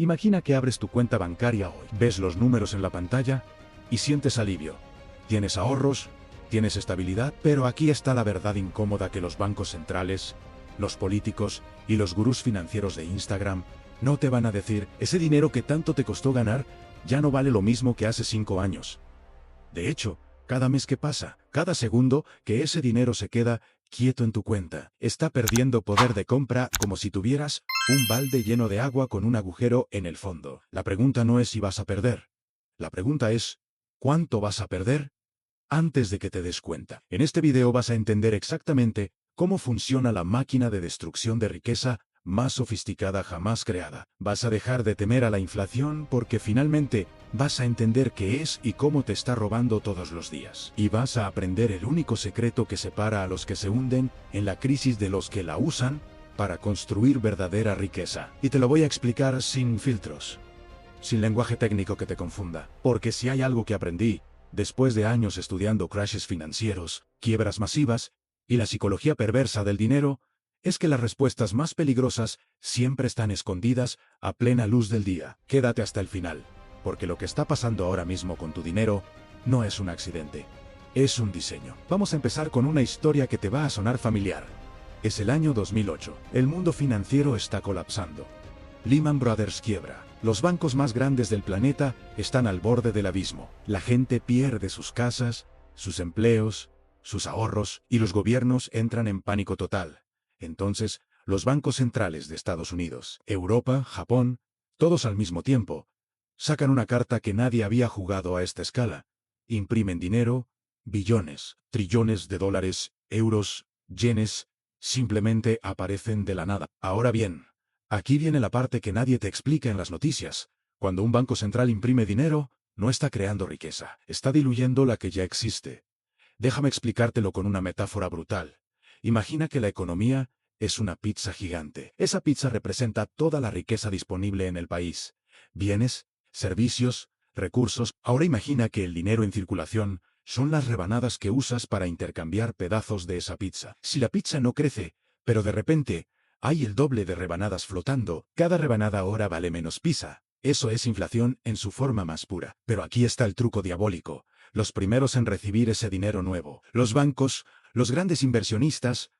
Imagina que abres tu cuenta bancaria hoy, ves los números en la pantalla y sientes alivio. Tienes ahorros, tienes estabilidad, pero aquí está la verdad incómoda que los bancos centrales, los políticos y los gurús financieros de Instagram no te van a decir: ese dinero que tanto te costó ganar ya no vale lo mismo que hace 5 años. De hecho, cada mes que pasa, cada segundo que ese dinero se queda quieto en tu cuenta, está perdiendo poder de compra como si tuvieras un balde lleno de agua con un agujero en el fondo. La pregunta no es si vas a perder. La pregunta es, ¿cuánto vas a perder antes de que te des cuenta? En este video vas a entender exactamente cómo funciona la máquina de destrucción de riqueza más sofisticada jamás creada. Vas a dejar de temer a la inflación porque finalmente vas a entender qué es y cómo te está robando todos los días. Y vas a aprender el único secreto que separa a los que se hunden en la crisis de los que la usan para construir verdadera riqueza. Y te lo voy a explicar sin filtros, sin lenguaje técnico que te confunda. Porque si hay algo que aprendí después de años estudiando crashes financieros, quiebras masivas y la psicología perversa del dinero, es que las respuestas más peligrosas siempre están escondidas a plena luz del día. Quédate hasta el final, porque lo que está pasando ahora mismo con tu dinero no es un accidente, es un diseño. Vamos a empezar con una historia que te va a sonar familiar. Es el año 2008. El mundo financiero está colapsando. Lehman Brothers quiebra. Los bancos más grandes del planeta están al borde del abismo. La gente pierde sus casas, sus empleos, sus ahorros, y los gobiernos entran en pánico total. Entonces, los bancos centrales de Estados Unidos, Europa, Japón, todos al mismo tiempo, sacan una carta que nadie había jugado a esta escala. Imprimen dinero, billones, trillones de dólares, euros, yenes, simplemente aparecen de la nada. Ahora bien, aquí viene la parte que nadie te explica en las noticias. Cuando un banco central imprime dinero, no está creando riqueza, está diluyendo la que ya existe. Déjame explicártelo con una metáfora brutal. Imagina que la economía es una pizza gigante. Esa pizza representa toda la riqueza disponible en el país. Bienes, servicios, recursos. Ahora imagina que el dinero en circulación son las rebanadas que usas para intercambiar pedazos de esa pizza. Si la pizza no crece, pero de repente hay el doble de rebanadas flotando, cada rebanada ahora vale menos pizza. Eso es inflación en su forma más pura. Pero aquí está el truco diabólico. Los primeros en recibir ese dinero nuevo, los bancos, los grandes inversionistas,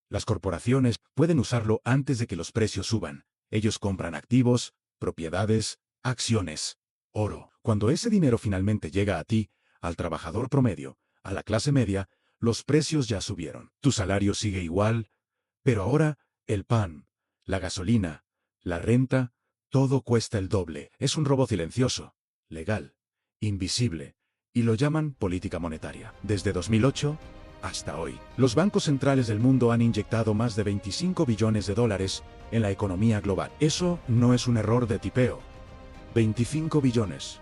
las corporaciones, pueden usarlo antes de que los precios suban. Ellos compran activos, propiedades, acciones, oro. Cuando ese dinero finalmente llega a ti, al trabajador promedio, a la clase media, los precios ya subieron. Tu salario sigue igual, pero ahora el pan, la gasolina, la renta, todo cuesta el doble. Es un robo silencioso, legal, invisible, y lo llaman política monetaria. Desde 2008 hasta hoy, los bancos centrales del mundo han inyectado más de 25 billones de dólares en la economía global. Eso no es un error de tipeo. 25 billones.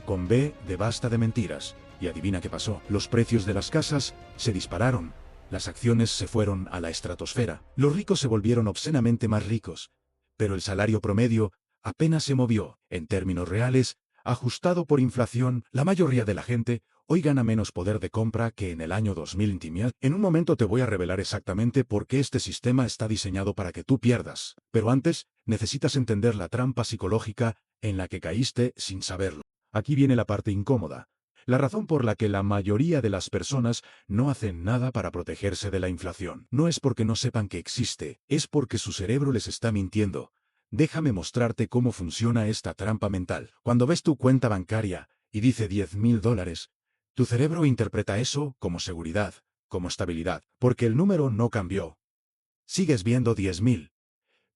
Con B de basta de mentiras. Y adivina qué pasó. Los precios de las casas se dispararon. Las acciones se fueron a la estratosfera. Los ricos se volvieron obscenamente más ricos. Pero el salario promedio apenas se movió. En términos reales, ajustado por inflación, la mayoría de la gente hoy gana menos poder de compra que en el año 2000. En un momento te voy a revelar exactamente por qué este sistema está diseñado para que tú pierdas. Pero antes, necesitas entender la trampa psicológica en la que caíste sin saberlo. Aquí viene la parte incómoda. La razón por la que la mayoría de las personas no hacen nada para protegerse de la inflación no es porque no sepan que existe, es porque su cerebro les está mintiendo. Déjame mostrarte cómo funciona esta trampa mental. Cuando ves tu cuenta bancaria y dice $10,000, tu cerebro interpreta eso como seguridad, como estabilidad, porque el número no cambió. Sigues viendo 10,000.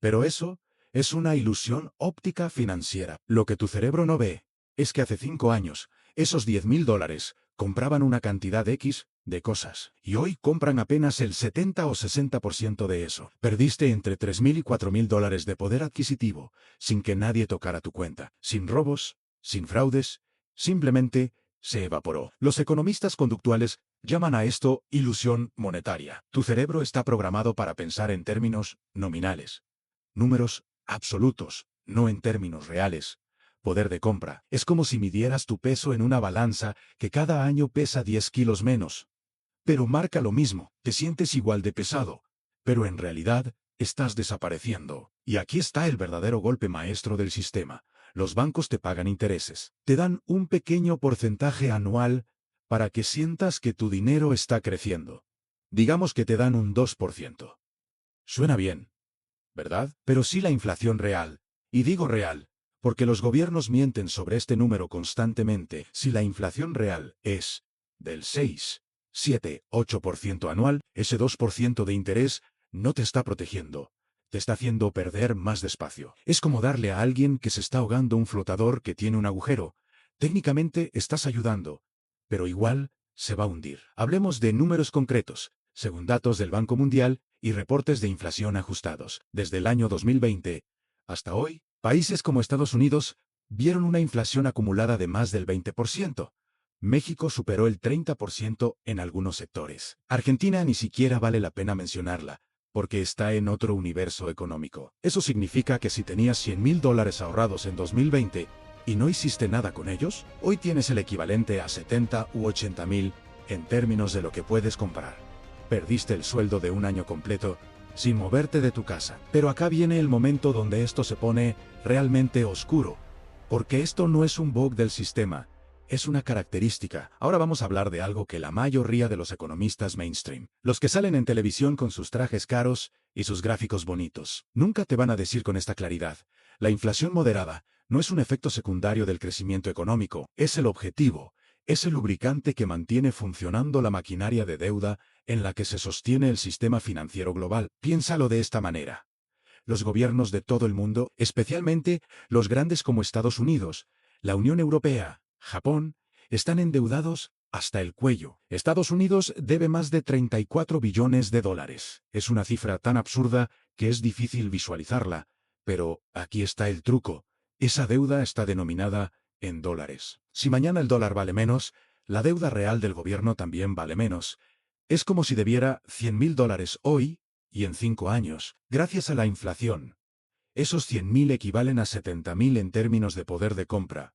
Pero eso es una ilusión óptica financiera. Lo que tu cerebro no ve es que hace 5 años, esos $10,000 compraban una cantidad X de cosas, y hoy compran apenas el 70 o 60% de eso. Perdiste entre $3,000 y $4,000 de poder adquisitivo, sin que nadie tocara tu cuenta, sin robos, sin fraudes, simplemente se evaporó. Los economistas conductuales llaman a esto ilusión monetaria. Tu cerebro está programado para pensar en términos nominales, números absolutos, no en términos reales. Poder de compra. Es como si midieras tu peso en una balanza que cada año pesa 10 kilos menos. Pero marca lo mismo, te sientes igual de pesado, pero en realidad estás desapareciendo. Y aquí está el verdadero golpe maestro del sistema. Los bancos te pagan intereses. Te dan un pequeño porcentaje anual para que sientas que tu dinero está creciendo. Digamos que te dan un 2%. Suena bien, ¿verdad? Pero si la inflación real, y digo real, porque los gobiernos mienten sobre este número constantemente, si la inflación real es del 6, 7, 8% anual, ese 2% de interés no te está protegiendo. Te está haciendo perder más despacio. Es como darle a alguien que se está ahogando un flotador que tiene un agujero. Técnicamente estás ayudando, pero igual se va a hundir. Hablemos de números concretos, según datos del Banco Mundial y reportes de inflación ajustados. Desde el año 2020 hasta hoy, países como Estados Unidos vieron una inflación acumulada de más del 20%. México superó el 30% en algunos sectores. Argentina ni siquiera vale la pena mencionarla, porque está en otro universo económico. Eso significa que si tenías $100,000 ahorrados en 2020 y no hiciste nada con ellos, hoy tienes el equivalente a 70 u 80,000 en términos de lo que puedes comprar. Perdiste el sueldo de un año completo sin moverte de tu casa. Pero acá viene el momento donde esto se pone realmente oscuro, porque esto no es un bug del sistema, es una característica. Ahora vamos a hablar de algo que la mayoría de los economistas mainstream, los que salen en televisión con sus trajes caros y sus gráficos bonitos, nunca te van a decir con esta claridad. La inflación moderada no es un efecto secundario del crecimiento económico, es el objetivo. Es el lubricante que mantiene funcionando la maquinaria de deuda en la que se sostiene el sistema financiero global. Piénsalo de esta manera. Los gobiernos de todo el mundo, especialmente los grandes como Estados Unidos, la Unión Europea, Japón, están endeudados hasta el cuello. Estados Unidos debe más de 34 billones de dólares. Es una cifra tan absurda que es difícil visualizarla. Pero aquí está el truco. Esa deuda está denominada en dólares. Si mañana el dólar vale menos, la deuda real del gobierno también vale menos. Es como si debiera $100,000 hoy y en 5 años, gracias a la inflación. Esos 100,000 equivalen a 70,000 en términos de poder de compra.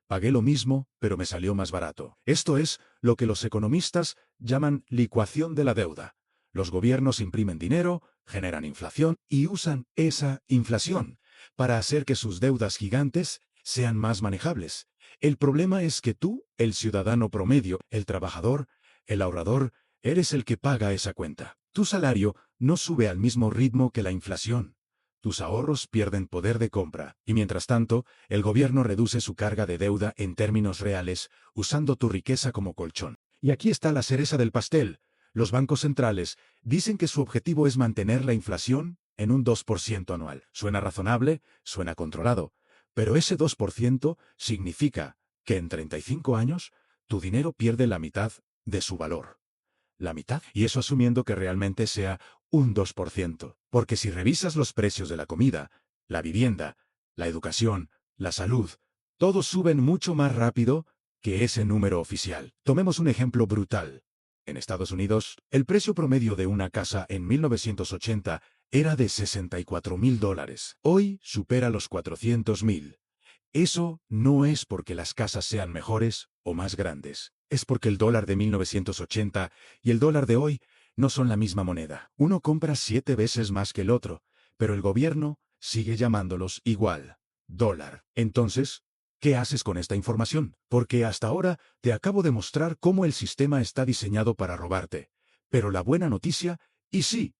Pagué lo mismo, pero me salió más barato. Esto es lo que los economistas llaman licuación de la deuda. Los gobiernos imprimen dinero, generan inflación y usan esa inflación para hacer que sus deudas gigantes sean más manejables. El problema es que tú, el ciudadano promedio, el trabajador, el ahorrador, eres el que paga esa cuenta. Tu salario no sube al mismo ritmo que la inflación. Tus ahorros pierden poder de compra, y mientras tanto, el gobierno reduce su carga de deuda en términos reales, usando tu riqueza como colchón. Y aquí está la cereza del pastel. Los bancos centrales dicen que su objetivo es mantener la inflación en un 2% anual. Suena razonable, suena controlado, pero ese 2% significa que en 35 años, tu dinero pierde la mitad de su valor. La mitad. Y eso asumiendo que realmente sea un 2%. Porque si revisas los precios de la comida, la vivienda, la educación, la salud, todos suben mucho más rápido que ese número oficial. Tomemos un ejemplo brutal. En Estados Unidos, el precio promedio de una casa en 1980 era de $64,000. Hoy supera los 400,000. Eso no es porque las casas sean mejores o más grandes. Es porque el dólar de 1980 y el dólar de hoy no son la misma moneda. Uno compra 7 veces más que el otro, pero el gobierno sigue llamándolos igual. Dólar. Entonces, ¿qué haces con esta información? Porque hasta ahora te acabo de mostrar cómo el sistema está diseñado para robarte. Pero la buena noticia, y sí,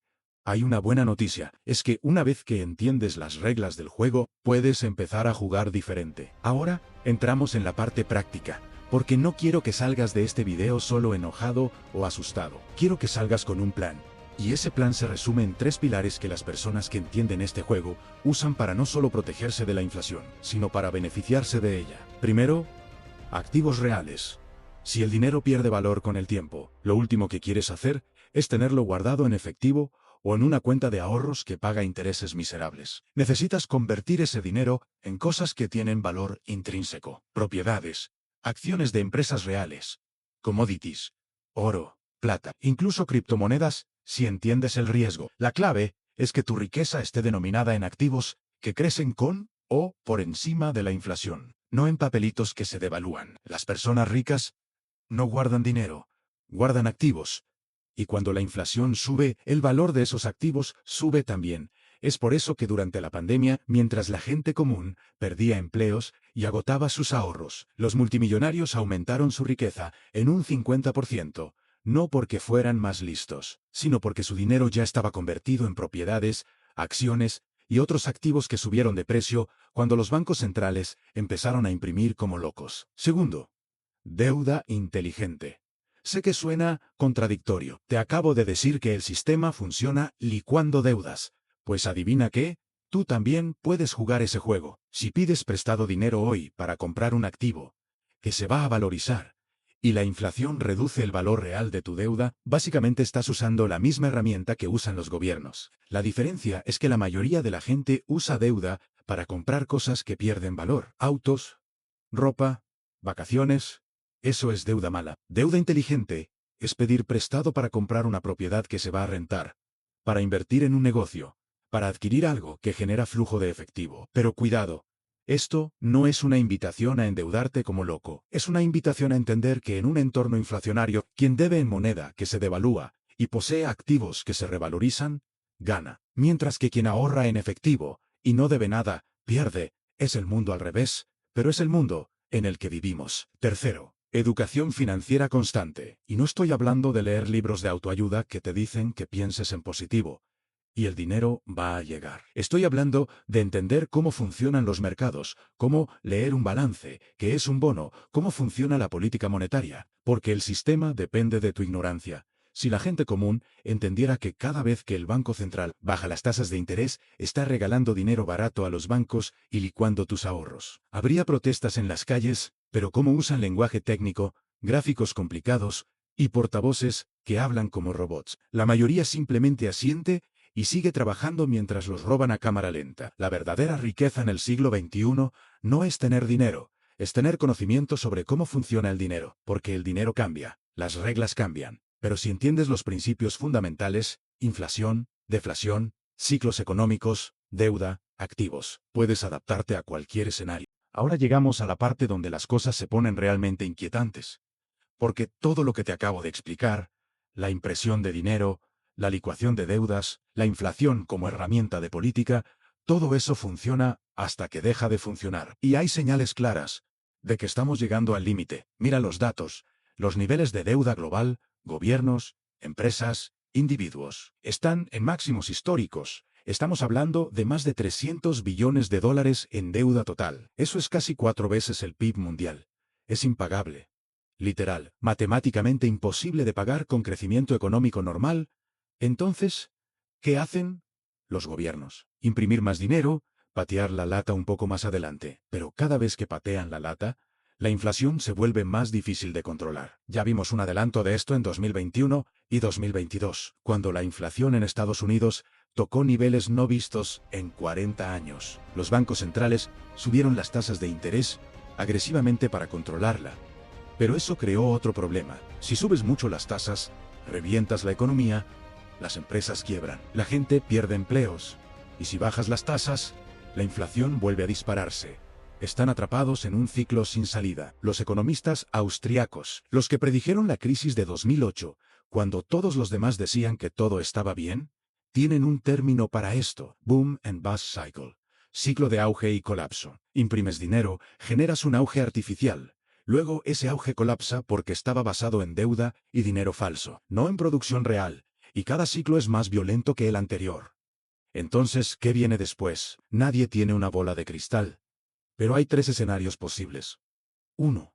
hay una buena noticia, es que una vez que entiendes las reglas del juego, puedes empezar a jugar diferente. Ahora, entramos en la parte práctica, porque no quiero que salgas de este video solo enojado o asustado. Quiero que salgas con un plan. Y ese plan se resume en 3 pilares que las personas que entienden este juego usan para no solo protegerse de la inflación, sino para beneficiarse de ella. Primero, activos reales. Si el dinero pierde valor con el tiempo, lo último que quieres hacer es tenerlo guardado en efectivo o en una cuenta de ahorros que paga intereses miserables. Necesitas convertir ese dinero en cosas que tienen valor intrínseco. Propiedades, acciones de empresas reales, commodities, oro, plata, incluso criptomonedas, si entiendes el riesgo. La clave es que tu riqueza esté denominada en activos que crecen con o por encima de la inflación, no en papelitos que se devalúan. Las personas ricas no guardan dinero, guardan activos. Y cuando la inflación sube, el valor de esos activos sube también. Es por eso que durante la pandemia, mientras la gente común perdía empleos y agotaba sus ahorros, los multimillonarios aumentaron su riqueza en un 50%, no porque fueran más listos, sino porque su dinero ya estaba convertido en propiedades, acciones y otros activos que subieron de precio cuando los bancos centrales empezaron a imprimir como locos. Segundo, deuda inteligente. Sé que suena contradictorio. Te acabo de decir que el sistema funciona licuando deudas. Pues adivina qué, tú también puedes jugar ese juego. Si pides prestado dinero hoy para comprar un activo que se va a valorizar y la inflación reduce el valor real de tu deuda, básicamente estás usando la misma herramienta que usan los gobiernos. La diferencia es que la mayoría de la gente usa deuda para comprar cosas que pierden valor. Autos, ropa, vacaciones. Eso es deuda mala. Deuda inteligente es pedir prestado para comprar una propiedad que se va a rentar, para invertir en un negocio, para adquirir algo que genera flujo de efectivo. Pero cuidado, esto no es una invitación a endeudarte como loco, es una invitación a entender que en un entorno inflacionario, quien debe en moneda que se devalúa y posee activos que se revalorizan, gana, mientras que quien ahorra en efectivo y no debe nada, pierde. Es el mundo al revés, pero es el mundo en el que vivimos. Tercero, educación financiera constante. Y no estoy hablando de leer libros de autoayuda que te dicen que pienses en positivo y el dinero va a llegar. Estoy hablando de entender cómo funcionan los mercados, cómo leer un balance, qué es un bono, cómo funciona la política monetaria, porque el sistema depende de tu ignorancia. Si la gente común entendiera que cada vez que el Banco Central baja las tasas de interés, está regalando dinero barato a los bancos y licuando tus ahorros. Habría protestas en las calles, pero cómo usan lenguaje técnico, gráficos complicados y portavoces que hablan como robots. La mayoría simplemente asiente y sigue trabajando mientras los roban a cámara lenta. La verdadera riqueza en el siglo XXI no es tener dinero, es tener conocimiento sobre cómo funciona el dinero, porque el dinero cambia, las reglas cambian. Pero si entiendes los principios fundamentales, inflación, deflación, ciclos económicos, deuda, activos, puedes adaptarte a cualquier escenario. Ahora llegamos a la parte donde las cosas se ponen realmente inquietantes. Porque todo lo que te acabo de explicar, la impresión de dinero, la licuación de deudas, la inflación como herramienta de política, todo eso funciona hasta que deja de funcionar. Y hay señales claras de que estamos llegando al límite. Mira los datos, los niveles de deuda global, gobiernos, empresas, individuos, están en máximos históricos. Estamos hablando de más de 300 billones de dólares en deuda total. Eso es casi 4 veces el PIB mundial. Es impagable. Literal, matemáticamente imposible de pagar con crecimiento económico normal. Entonces, ¿qué hacen? Los gobiernos. Imprimir más dinero, patear la lata un poco más adelante. Pero cada vez que patean la lata, la inflación se vuelve más difícil de controlar. Ya vimos un adelanto de esto en 2021 y 2022, cuando la inflación en Estados Unidos tocó niveles no vistos en 40 años. Los bancos centrales subieron las tasas de interés agresivamente para controlarla. Pero eso creó otro problema. Si subes mucho las tasas, revientas la economía, las empresas quiebran, la gente pierde empleos. Y si bajas las tasas, la inflación vuelve a dispararse. Están atrapados en un ciclo sin salida. Los economistas austriacos, los que predijeron la crisis de 2008, cuando todos los demás decían que todo estaba bien, tienen un término para esto: boom and bust cycle. Ciclo de auge y colapso. Imprimes dinero, generas un auge artificial. Luego ese auge colapsa porque estaba basado en deuda y dinero falso, no en producción real, y cada ciclo es más violento que el anterior. Entonces, ¿qué viene después? Nadie tiene una bola de cristal. Pero hay 3 escenarios posibles. 1.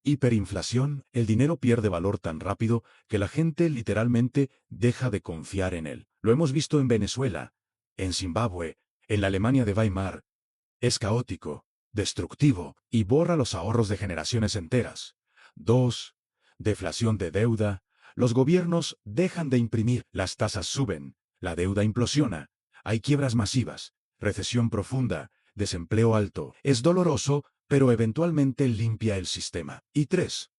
Hiperinflación. El dinero pierde valor tan rápido que la gente literalmente deja de confiar en él. Lo hemos visto en Venezuela, en Zimbabue, en la Alemania de Weimar. Es caótico, destructivo, y borra los ahorros de generaciones enteras. 2. Deflación de deuda. Los gobiernos dejan de imprimir, las tasas suben, la deuda implosiona, hay quiebras masivas, recesión profunda, desempleo alto. Es doloroso, pero eventualmente limpia el sistema. Y 3.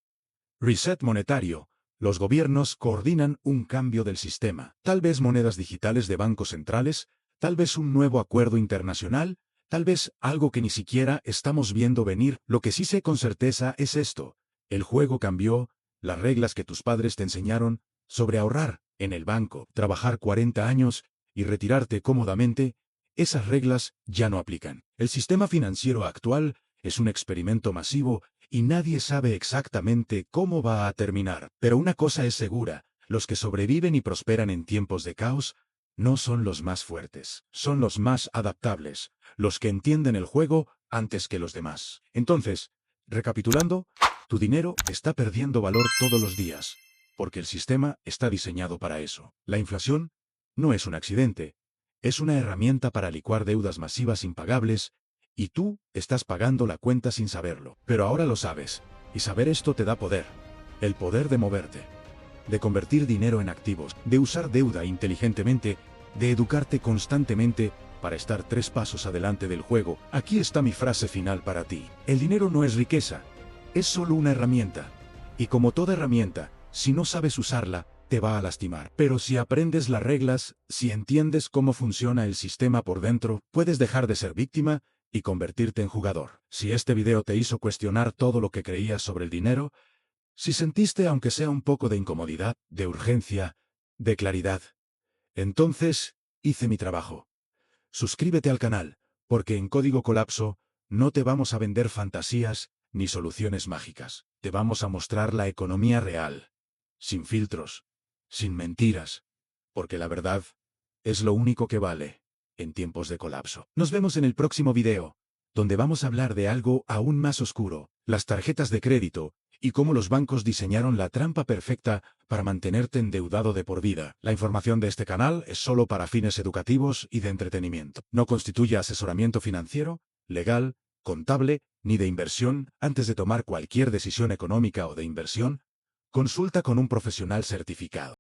Reset monetario. Los gobiernos coordinan un cambio del sistema. Tal vez monedas digitales de bancos centrales, tal vez un nuevo acuerdo internacional, tal vez algo que ni siquiera estamos viendo venir. Lo que sí sé con certeza es esto: el juego cambió, las reglas que tus padres te enseñaron Sobre ahorrar en el banco, trabajar 40 años y retirarte cómodamente, esas reglas ya no aplican. El sistema financiero actual es un experimento masivo y nadie sabe exactamente cómo va a terminar. Pero una cosa es segura, los que sobreviven y prosperan en tiempos de caos no son los más fuertes, son los más adaptables, los que entienden el juego antes que los demás. Entonces, recapitulando, tu dinero está perdiendo valor todos los días, porque el sistema está diseñado para eso. La inflación no es un accidente, es una herramienta para licuar deudas masivas impagables, y tú estás pagando la cuenta sin saberlo. Pero ahora lo sabes, y saber esto te da poder. El poder de moverte, de convertir dinero en activos, de usar deuda inteligentemente, de educarte constantemente para estar 3 pasos adelante del juego. Aquí está mi frase final para ti. El dinero no es riqueza, es solo una herramienta. Y como toda herramienta, si no sabes usarla, te va a lastimar. Pero si aprendes las reglas, si entiendes cómo funciona el sistema por dentro, puedes dejar de ser víctima y convertirte en jugador. Si este video te hizo cuestionar todo lo que creías sobre el dinero, si sentiste aunque sea un poco de incomodidad, de urgencia, de claridad, entonces hice mi trabajo. Suscríbete al canal, porque en Código Colapso no te vamos a vender fantasías ni soluciones mágicas. Te vamos a mostrar la economía real, sin filtros, sin mentiras, porque la verdad es lo único que vale en tiempos de colapso. Nos vemos en el próximo video, donde vamos a hablar de algo aún más oscuro, las tarjetas de crédito, y cómo los bancos diseñaron la trampa perfecta para mantenerte endeudado de por vida. La información de este canal es solo para fines educativos y de entretenimiento. No constituye asesoramiento financiero, legal, contable, ni de inversión. Antes de tomar cualquier decisión económica o de inversión, consulta con un profesional certificado.